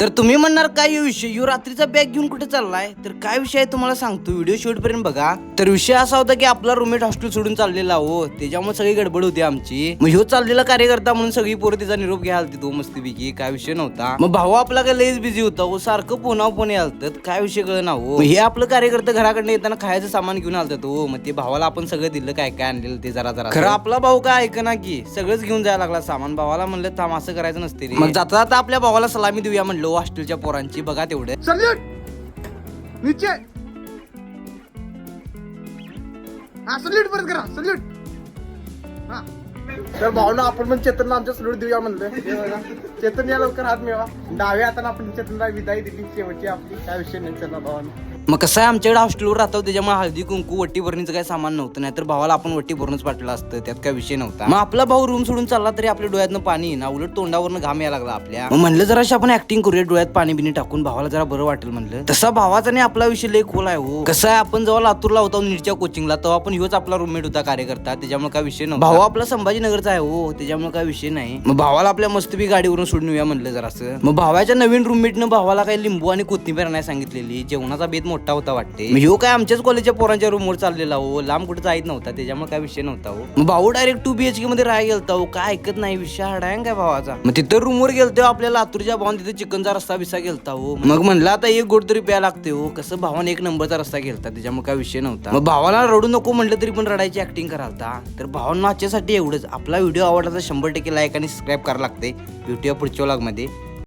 तर तुम्ही म्हणणार काय विषय यो रात्रीचा बॅग घेऊन कुठे चाललाय, तर काय विषय आहे तुम्हाला सांगतो, व्हिडिओ शेवटपर्यंत बघा. तर विषय असा होता की आपला रूममेट हॉस्टेल सोडून चाललेला हो, त्याच्यामुळे सगळी गडबड होती आमची. मग ह्यो चाललेला कार्यकर्ता म्हणून सगळी पोरं तिचा निरोप घ्यायला तो मस्तपैकी, काय विषय नव्हता. मग भाऊ आपला काय लयच बिझी होता हो, सारखं फोन यालतात, काय विषय कळ ना हो. हे आपलं कार्यकर्ता घराकडनं येताना खायचं सामान घेऊन आलतात हो, मग ते भावाला आपण सगळं दिलं काय काय आणलेलं ते जरा जरा. खरं आपला भाऊ काय ऐकना की सगळंच घेऊन जायला लागला सामान. भावाला म्हणलं थांब असं करायचं नसते रे. मग जाता जाता आपल्या भावाला सलामी देऊया म्हणलो हॉस्टेलच्या पोरांची, बघा तेवढे सल्यूट नीचे हा सल्यूट परत करा सल्यूट. हा तर भावना आपण पण चेतनला आमच्या सल्यूट देऊया म्हणलं. हे बघा चेतन या लवकर हात मिळवा. डाव्या हाताने आपण चेतनला विदाई दिली शेवटची आपली, काय विषय नाही. चला भावाना मग कसं आहे आमच्याकडे हॉस्टेलवर राहतो त्याच्यामुळे हळदी कुंकू वट्टी भरणीचं काही सामान नव्हतं, नाही तर भावाला आपण वट्टी भरूनच पाठवलं असतं, त्यात काय विषय नव्हता. मग आपला भाऊ रूम सोडून चालला तरी आपल्या डोळ्यातनं पाणी ना, उलट तोंडावरनं घाम यायला लागला आपल्या. मग म्हणलं जराशी आपण ऍक्टिंग करूया, डोळ्यात पाणी बिनी टाकून भावाला जरा बरं वाटेल म्हणलं. तसा भावाचा नाही आपला विषय लय खोल आहे हो. कसं आहे आपण जेव्हा लातूरला होता नीटच्या कोचिंगला तेव्हा आपण ह्योच आपला रूममेट होता कार्यकर्ता, त्याच्यामुळे काय विषय नव्हता. भाऊ आपला संभाजीनगरचा आहे हो, त्याच्यामुळे काय विषय नाही. मग भावाला आपल्या मस्तपैकी गाडीवरून सोडून येऊया म्हणलं जरासं. मग भावाच्या नवीन रूममेटनं भावाला काही लिंबू आणि कोथिंबीर नाही सांगितलेली, जेवणाचा बेत मोठा होता वाटते. ह्यो काय आमच्याच कॉलेजच्या पोरांच्या रूमवर चाललेला हो, लांब कुठे जायच नव्हता, त्याच्यामुळे काय विषय नव्हता हो. मग भाऊ डायरेक्ट 2 BHK मध्ये राहायला गेलता हो, काय ऐकत नाही, विषय हाडाय काय भावाचा. मग तिथं रूमवर गेलतो आपल्या लातूरच्या भावान, तिथे चिकनचा रस्ता बिस्सा गेलता हो. मग म्हणलं आता एक गोड तरी प्या लागते हो, कसं भावाने 1 नंबरचा रस्ता गेलता, त्याच्यामुळे काय विषय नव्हता. मग भावाला रडू नको म्हटलं तरी पण रडायची ऍक्टिंग करालता. तर भावांना आजच्यासाठी एवढंच. आपला व्हिडिओ आवडला तर 100% लाईक आणि सबस्क्राईब करायला लागते. भेटूया पुढच्या व्लॉगमध्ये.